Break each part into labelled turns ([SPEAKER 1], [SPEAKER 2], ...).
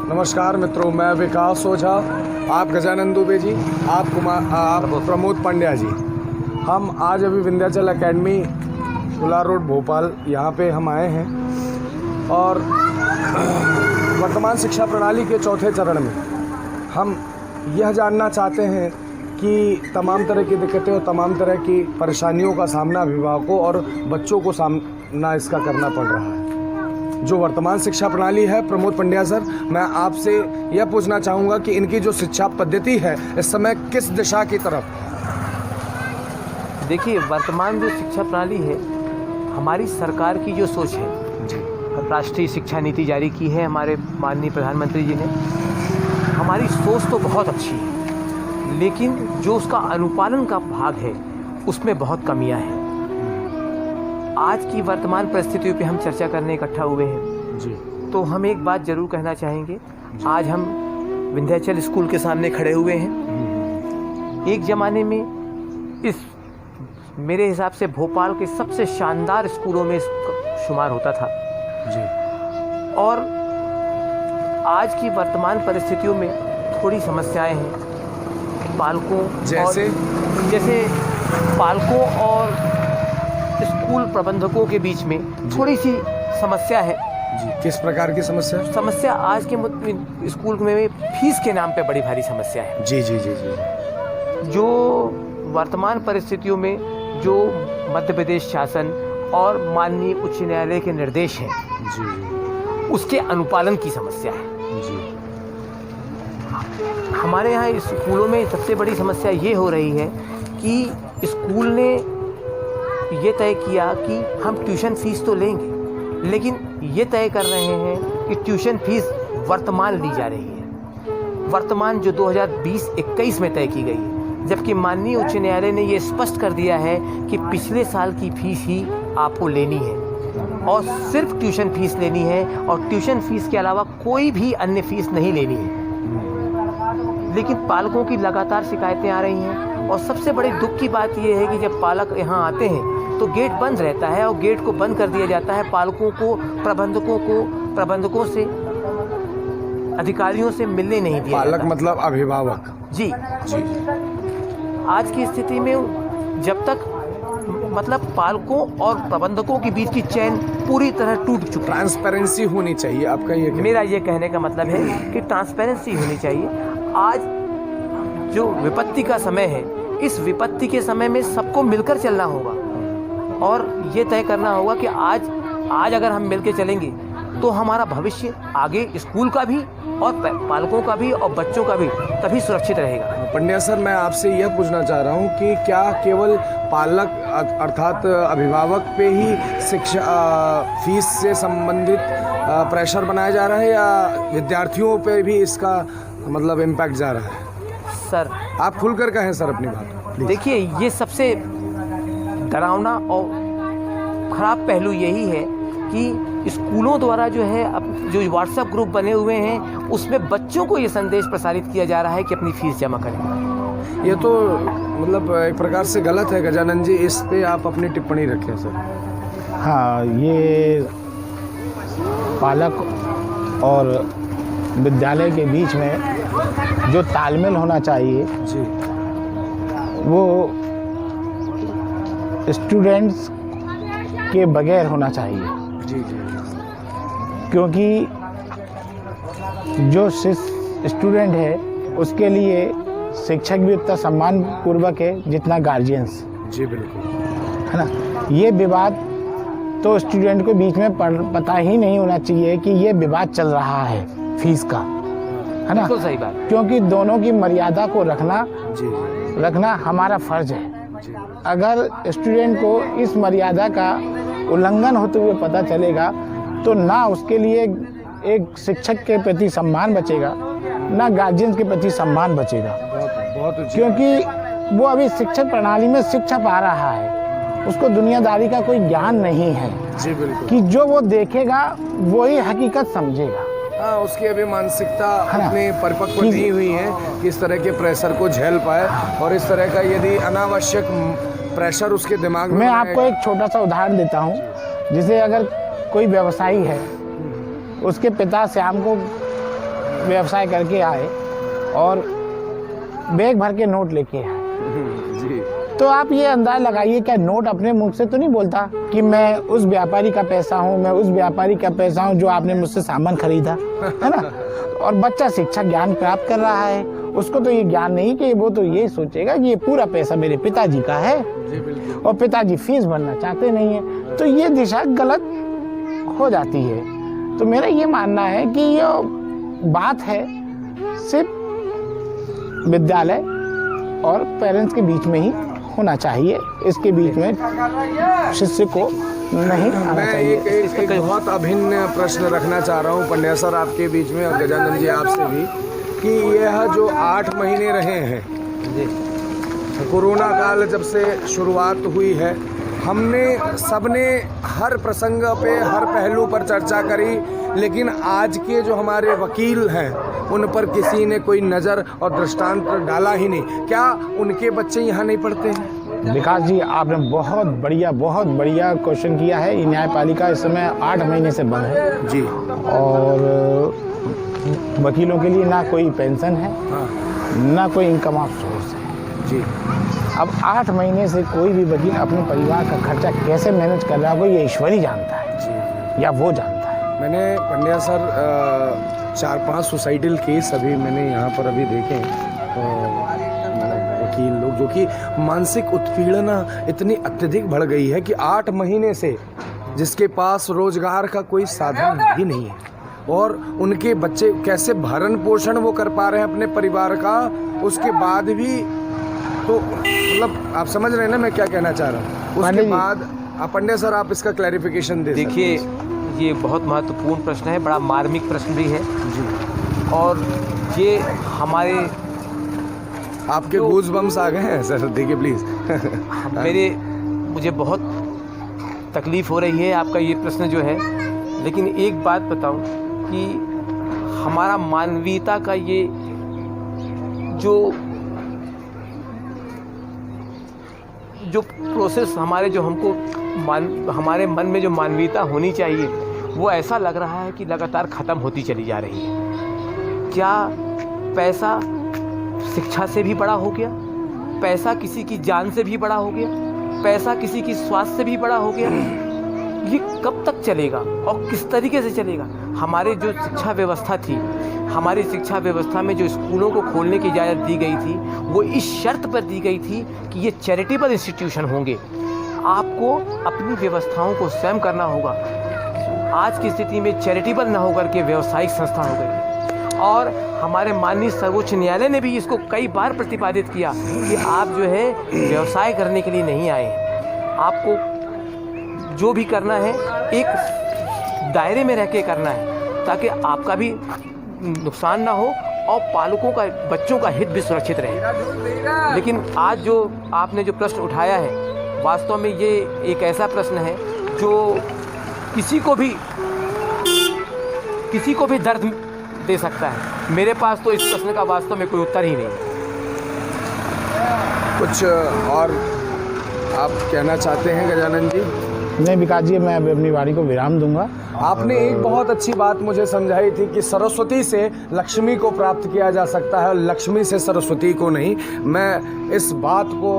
[SPEAKER 1] नमस्कार मित्रों, मैं विकास ओझा, आप गजानन दुबे जी, आप प्रमोद पंड्या जी। हम आज अभी विंध्याचल एकेडमी कुला रोड भोपाल यहाँ पे हम आए हैं और वर्तमान शिक्षा प्रणाली के चौथे चरण में हम यह जानना चाहते हैं कि तमाम तरह की दिक्कतें और तमाम तरह की परेशानियों का सामना अभिभावकों और बच्चों को सामना इसका करना पड़ रहा है। जो वर्तमान शिक्षा प्रणाली है, प्रमोद पंड्या सर, मैं आपसे यह पूछना चाहूँगा कि इनकी जो शिक्षा पद्धति है इस समय किस दिशा की तरफ है?
[SPEAKER 2] देखिए, वर्तमान जो शिक्षा प्रणाली है, हमारी सरकार की जो सोच है जी, राष्ट्रीय शिक्षा नीति जारी की है हमारे माननीय प्रधानमंत्री जी ने। हमारी सोच तो बहुत अच्छी है, लेकिन जो उसका अनुपालन का भाग है उसमें बहुत कमियां हैं। आज की वर्तमान परिस्थितियों पे हम चर्चा करने इकट्ठा हुए हैं जी। तो हम एक बात जरूर कहना चाहेंगे, आज हम विंध्याचल स्कूल के सामने खड़े हुए हैं। एक ज़माने में इस मेरे हिसाब से भोपाल के सबसे शानदार स्कूलों में शुमार होता था जी। और आज की वर्तमान परिस्थितियों में थोड़ी समस्याएं हैं। पालकों जैसे पालकों और स्कूल प्रबंधकों के बीच में थोड़ी सी समस्या है
[SPEAKER 1] जी। किस प्रकार की समस्या?
[SPEAKER 2] आज के स्कूल में फीस के नाम पे बड़ी भारी समस्या है
[SPEAKER 1] जी जी जी जी।
[SPEAKER 2] जो वर्तमान परिस्थितियों में जो मध्य प्रदेश शासन और माननीय उच्च न्यायालय के निर्देश हैं जी, उसके अनुपालन की समस्या है जी। हमारे यहाँ स्कूलों में सबसे बड़ी समस्या ये हो रही है कि स्कूल ने ये तय किया कि हम ट्यूशन फीस तो लेंगे, लेकिन ये तय कर रहे हैं कि ट्यूशन फीस वर्तमान ली जा रही है, वर्तमान जो 2020-21 में तय की गई है। जबकि माननीय उच्च न्यायालय ने ये स्पष्ट कर दिया है कि पिछले साल की फीस ही आपको लेनी है और सिर्फ ट्यूशन फीस लेनी है और ट्यूशन फीस के अलावा कोई भी अन्य फीस नहीं लेनी है। लेकिन पालकों की लगातार शिकायतें आ रही हैं और सबसे बड़ी दुख की बात यह है कि जब पालक यहाँ आते हैं तो गेट बंद रहता है और गेट को बंद कर दिया जाता है। पालकों को, प्रबंधकों से, अधिकारियों से मिलने नहीं दिया
[SPEAKER 1] पालक
[SPEAKER 2] जाता।
[SPEAKER 1] मतलब अभिभावक
[SPEAKER 2] जी जी। आज की स्थिति में जब तक पालकों और प्रबंधकों के बीच की चैन पूरी तरह टूट चुकी है।
[SPEAKER 1] ट्रांसपेरेंसी होनी चाहिए, आपका ये
[SPEAKER 2] मेरा ये कहने का मतलब है कि ट्रांसपेरेंसी होनी चाहिए। आज जो विपत्ति का समय है, इस विपत्ति के समय में सबको मिलकर चलना होगा और ये तय करना होगा कि आज अगर हम मिलकर चलेंगे तो हमारा भविष्य आगे स्कूल का भी और पालकों का भी और बच्चों का भी तभी सुरक्षित रहेगा।
[SPEAKER 1] पंड्या सर, मैं आपसे यह पूछना चाह रहा हूँ कि क्या केवल पालक अर्थात अभिभावक पे ही शिक्षा फीस से संबंधित प्रेशर बनाया जा रहा है या विद्यार्थियों पे भी इसका मतलब इम्पैक्ट जा रहा है?
[SPEAKER 2] सर, आप
[SPEAKER 1] खुलकर कहें सर अपनी बात।
[SPEAKER 2] देखिए, ये सबसे डरावना और ख़राब पहलू यही है कि स्कूलों द्वारा जो व्हाट्सएप ग्रुप बने हुए हैं उसमें बच्चों को ये संदेश प्रसारित किया जा रहा है कि अपनी फीस जमा करें।
[SPEAKER 1] ये तो मतलब एक प्रकार से गलत है। गजानन जी, इस पे आप अपनी टिप्पणी रखें सर।
[SPEAKER 3] हाँ, ये पालक और विद्यालय के बीच में जो तालमेल होना चाहिए
[SPEAKER 1] जी,
[SPEAKER 3] वो स्टूडेंट्स के बगैर होना चाहिए
[SPEAKER 1] जी जी।
[SPEAKER 3] क्योंकि जो स्टूडेंट है उसके लिए शिक्षक भी उतना सम्मान पूर्वक है जितना गार्जियंस।
[SPEAKER 1] जी बिल्कुल,
[SPEAKER 3] है ना। ये विवाद तो स्टूडेंट को बीच में पता ही नहीं होना चाहिए कि ये विवाद चल रहा है फीस का, है ना।
[SPEAKER 2] तो सही बात,
[SPEAKER 3] क्योंकि दोनों की मर्यादा को
[SPEAKER 1] जी
[SPEAKER 3] रखना हमारा फर्ज है। अगर स्टूडेंट को इस मर्यादा का उल्लंघन होते हुए पता चलेगा तो ना उसके लिए एक शिक्षक के प्रति सम्मान बचेगा, ना गार्जियन के प्रति सम्मान बचेगा।
[SPEAKER 1] बहुत
[SPEAKER 3] क्योंकि वो अभी शिक्षक प्रणाली में शिक्षा पा रहा है, उसको दुनियादारी का कोई ज्ञान नहीं है।
[SPEAKER 1] जी बिल्कुल,
[SPEAKER 3] कि जो वो देखेगा वही हकीकत समझेगा।
[SPEAKER 1] हाँ, उसकी अभी मानसिकता अपने परिपक्व नहीं हुई है कि इस तरह के प्रेशर को झेल पाए और इस तरह का यदि अनावश्यक प्रेशर उसके दिमाग में।
[SPEAKER 3] मैं आपको एक छोटा सा उदाहरण देता हूँ। जैसे अगर कोई व्यवसायी है, उसके पिता शाम को व्यवसाय करके आए और बैग भर के नोट लेके आए,
[SPEAKER 1] जी
[SPEAKER 3] तो आप ये अंदाज लगाइए, क्या नोट अपने मुंह से तो नहीं बोलता कि मैं उस व्यापारी का पैसा हूँ, मैं उस व्यापारी का पैसा हूँ जो आपने मुझसे सामान खरीदा, है ना। और बच्चा शिक्षा ज्ञान प्राप्त कर रहा है, उसको तो ये ज्ञान नहीं कि वो तो ये सोचेगा कि ये पूरा पैसा मेरे पिताजी का है
[SPEAKER 1] जी बिल्कुल।
[SPEAKER 3] और पिताजी फीस भरना चाहते नहीं है, तो ये दिशा गलत हो जाती है। तो मेरा ये मानना है कि ये बात है सिर्फ विद्यालय और पेरेंट्स के बीच में ही होना चाहिए, इसके बीच में शिष्य को नहीं आना
[SPEAKER 1] मैं
[SPEAKER 3] चाहिए।
[SPEAKER 1] एक बहुत अभिन्न प्रश्न रखना चाह रहा हूँ पंड्या सर आपके बीच में और गजानन जी आपसे भी, कि यह जो 8 महीने रहे हैं कोरोना काल जब से शुरुआत हुई है, हमने सबने हर प्रसंग पे हर पहलू पर चर्चा करी, लेकिन आज के जो हमारे वकील हैं उन पर किसी ने कोई नज़र और दृष्टांत डाला ही नहीं। क्या उनके बच्चे यहाँ नहीं पढ़ते हैं?
[SPEAKER 3] विकास जी, आपने बहुत बढ़िया क्वेश्चन किया है। ये न्यायपालिका इस समय 8 महीने से बंद है
[SPEAKER 1] जी,
[SPEAKER 3] और वकीलों के लिए ना कोई पेंशन है,
[SPEAKER 1] हाँ
[SPEAKER 3] ना कोई इनकम ऑफ सोर्स है
[SPEAKER 1] जी।
[SPEAKER 3] अब 8 महीने से कोई भी वकील अपने परिवार का खर्चा कैसे मैनेज कर रहा होगा ये ईश्वर ही जानता है
[SPEAKER 1] जी।
[SPEAKER 3] या वो जानता है।
[SPEAKER 1] मैंने पंड्या सर 4-5 सुसाइडल केस अभी मैंने यहाँ पर अभी देखे वकील लोग जो कि मानसिक उत्पीड़ना इतनी अत्यधिक बढ़ गई है कि 8 महीने से जिसके पास रोजगार का कोई साधन भी नहीं है और उनके बच्चे कैसे भरण पोषण वो कर पा रहे हैं अपने परिवार का, उसके बाद भी तो मतलब आप समझ रहे हैं ना मैं क्या कहना चाह रहा हूँ। उसके बाद पंड्या सर आप इसका क्लैरिफिकेशन दे।
[SPEAKER 2] देखिए, ये बहुत महत्वपूर्ण प्रश्न है, बड़ा मार्मिक प्रश्न भी है
[SPEAKER 1] जी,
[SPEAKER 2] और ये हमारे
[SPEAKER 1] आपके गूज बम्स आ गए हैं सर, देखिए प्लीज़।
[SPEAKER 2] मुझे बहुत तकलीफ़ हो रही है आपका ये प्रश्न जो है, लेकिन एक बात बताऊं कि हमारा मानवीयता का ये जो प्रोसेस हमारे जो हमको हमारे मन में जो मानवीयता होनी चाहिए वो ऐसा लग रहा है कि लगातार ख़त्म होती चली जा रही है। क्या पैसा शिक्षा से भी बड़ा हो गया? पैसा किसी की जान से भी बड़ा हो गया? पैसा किसी की स्वास्थ्य से भी बड़ा हो गया? ये कब तक चलेगा और किस तरीके से चलेगा? हमारे जो शिक्षा व्यवस्था थी, हमारी शिक्षा व्यवस्था में जो स्कूलों को खोलने की इजाज़त दी गई थी वो इस शर्त पर दी गई थी कि ये चैरिटेबल इंस्टीट्यूशन होंगे, आपको अपनी व्यवस्थाओं को स्वयं करना होगा। आज की स्थिति में चैरिटेबल न होकर के व्यवसायिक संस्था हो गई और हमारे माननीय सर्वोच्च न्यायालय ने भी इसको कई बार प्रतिपादित किया कि आप जो है व्यवसाय करने के लिए नहीं आए हैं, आपको जो भी करना है एक दायरे में रह के करना है ताकि आपका भी नुकसान ना हो और पालकों का, बच्चों का हित भी सुरक्षित रहे। लेकिन आज जो आपने जो प्रश्न उठाया है, वास्तव में ये एक ऐसा प्रश्न है जो किसी को भी दर्द दे सकता है। मेरे पास तो इस प्रश्न का वास्तव में कोई उत्तर ही नहीं है।
[SPEAKER 1] कुछ और आप कहना चाहते हैं गजानन जी?
[SPEAKER 3] नहीं विकास जी, मैं अभी अपनी वाणी को विराम दूंगा।
[SPEAKER 1] आपने एक बहुत अच्छी बात मुझे समझाई थी कि सरस्वती से लक्ष्मी को प्राप्त किया जा सकता है, लक्ष्मी से सरस्वती को नहीं। मैं इस बात को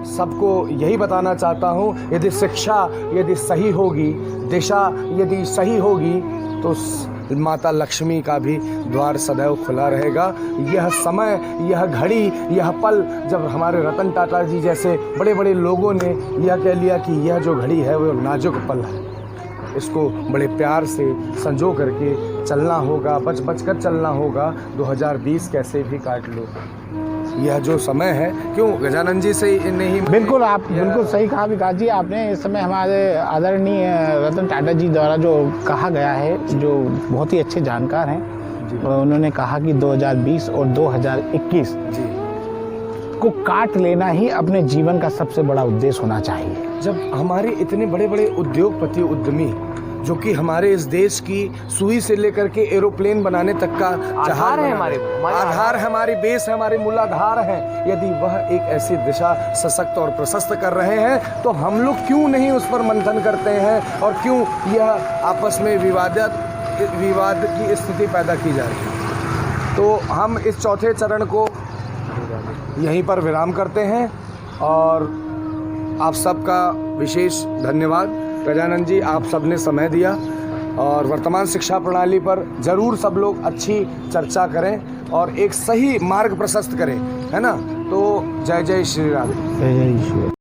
[SPEAKER 1] सबको यही बताना चाहता हूँ, यदि शिक्षा यदि सही होगी, दिशा यदि सही होगी तो माता लक्ष्मी का भी द्वार सदैव खुला रहेगा। यह समय, यह घड़ी, यह पल जब हमारे रतन टाटा जी जैसे बड़े बड़े लोगों ने यह कह लिया कि यह जो घड़ी है वो नाजुक पल है, इसको बड़े प्यार से संजो करके चलना होगा, बच बच कर चलना होगा। 2020 कैसे भी काट लो, यह जो समय है, क्यों गजानन जी से नहीं?
[SPEAKER 3] बिल्कुल, आप बिल्कुल सही कहा विकास जी। आपने इस समय हमारे आदरणीय रतन टाटा जी द्वारा जो कहा गया है, जो बहुत ही अच्छे जानकार हैं, उन्होंने कहा कि 2020 और 2021
[SPEAKER 1] जी
[SPEAKER 3] को काट लेना ही अपने जीवन का सबसे बड़ा उद्देश्य होना चाहिए।
[SPEAKER 1] जब हमारे इतने बड़े बड़े उद्योगपति, उद्यमी जो कि हमारे इस देश की सुई से लेकर के एरोप्लेन बनाने तक का
[SPEAKER 2] आधार है, हमारे
[SPEAKER 1] आधार है, हमारी बेस है, हमारी मूलाधार है, यदि वह एक ऐसी दिशा सशक्त और प्रशस्त कर रहे हैं तो हम लोग क्यों नहीं उस पर मंथन करते हैं और क्यों यह आपस में विवाद की स्थिति पैदा की जा रही है? तो हम इस चौथे चरण को यहीं पर विराम करते हैं और आप सबका विशेष धन्यवाद। गजानन जी, आप सबने समय दिया और वर्तमान शिक्षा प्रणाली पर ज़रूर सब लोग अच्छी चर्चा करें और एक सही मार्ग प्रशस्त करें, है ना। तो जय जय श्री राधे।
[SPEAKER 3] जय जय ईश्वर।